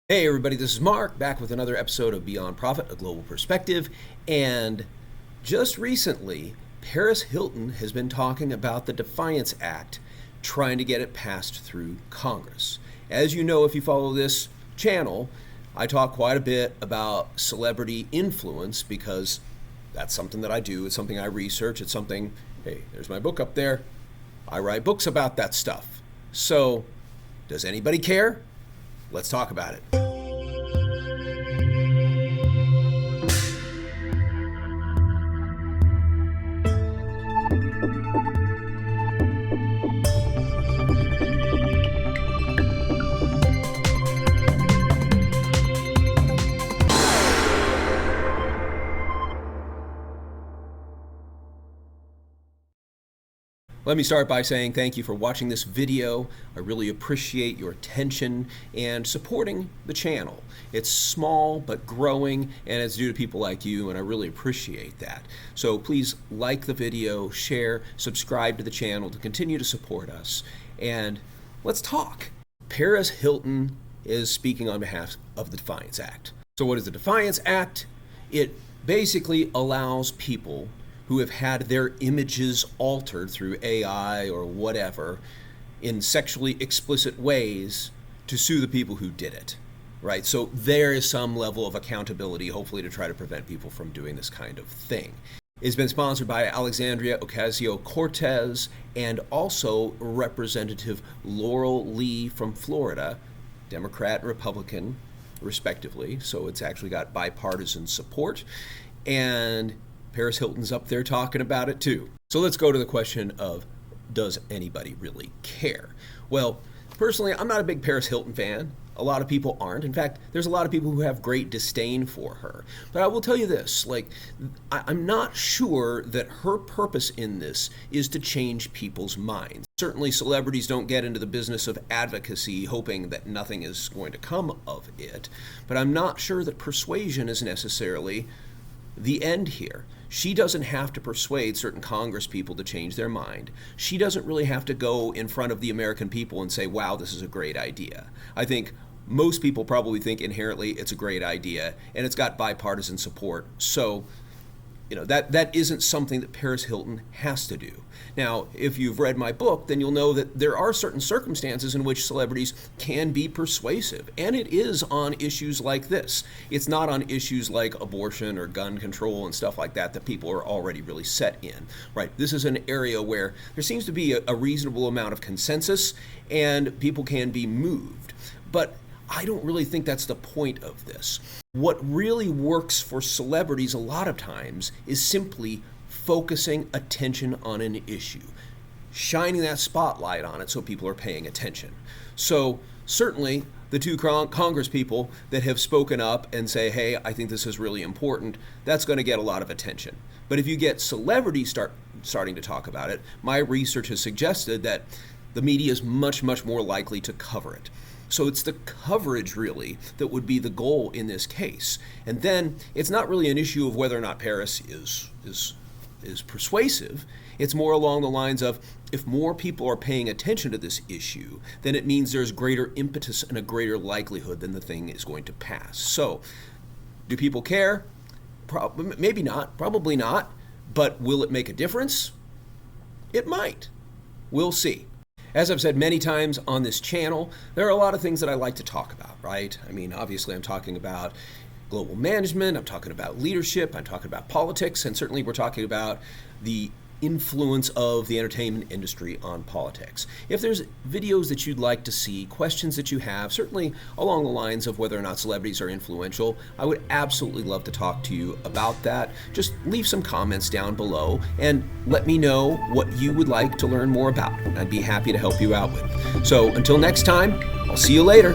Hey everybody, this is Mark, back with another episode of Beyond Profit, a Global Perspective. And just recently, Paris Hilton has been talking about the DEFIANCE Act, trying to get it passed through Congress. As you know, if you follow this channel, I talk quite a bit about celebrity influence because that's something that I do. It's something I research. It's something, hey, there's my book up there. I write books about that stuff. So, does anybody care? Let's talk about it. Let me start by saying thank you for watching this video. I really appreciate your attention and supporting the channel. It's small but growing, and it's due to people like you, and I really appreciate that. So please like the video, share, subscribe to the channel to continue to support us. And let's talk. Paris Hilton is speaking on behalf of the DEFIANCE Act. So what is the DEFIANCE Act? It basically allows people who have had their images altered through AI or whatever in sexually explicit ways to sue the people who did it, right? So there is some level of accountability, hopefully, to try to prevent people from doing this kind of thing. It's been sponsored by Alexandria Ocasio-Cortez and also Representative Laurel Lee from Florida, Democrat and Republican, respectively. So it's actually got bipartisan support. And Paris Hilton's up there talking about it too. So let's go to the question of, does anybody really care? Well, personally, I'm not a big Paris Hilton fan. A lot of people aren't. In fact, there's a lot of people who have great disdain for her. But I will tell you this, I'm not sure that her purpose in this is to change people's minds. Certainly celebrities don't get into the business of advocacy hoping that nothing is going to come of it. But I'm not sure that persuasion is necessarily the end here. She doesn't have to persuade certain Congress people to change their mind. She doesn't really have to go in front of the American people and say, wow, this is a great idea. I think most people probably think inherently it's a great idea, and it's got bipartisan support. So, that isn't something that Paris Hilton has to do. Now, if you've read my book, then you'll know that there are certain circumstances in which celebrities can be persuasive, and it is on issues like this. It's not on issues like abortion or gun control and stuff like that people are already really set in, right? This is an area where there seems to be a reasonable amount of consensus, and people can be moved. But I don't really think that's the point of this. What really works for celebrities a lot of times is simply focusing attention on an issue, shining that spotlight on it so people are paying attention. So certainly the two Congress people that have spoken up and say, hey, I think this is really important, that's going to get a lot of attention. But if you get celebrities starting to talk about it, my research has suggested that the media is much, much more likely to cover it. So it's the coverage, really, that would be the goal in this case. And then it's not really an issue of whether or not Paris is persuasive. It's more along the lines of, if more people are paying attention to this issue, then it means there's greater impetus and a greater likelihood that the thing is going to pass. So, do people care? Maybe not, probably not. But will it make a difference? It might. We'll see. As I've said many times on this channel, there are a lot of things that I like to talk about, right? I mean, obviously I'm talking about global management, I'm talking about leadership, I'm talking about politics, and certainly we're talking about the influence of the entertainment industry on politics. If there's videos that you'd like to see, questions that you have, certainly along the lines of whether or not celebrities are influential, I would absolutely love to talk to you about that. Just leave some comments down below and let me know what you would like to learn more about. I'd be happy to help you out with. So until next time, I'll see you later.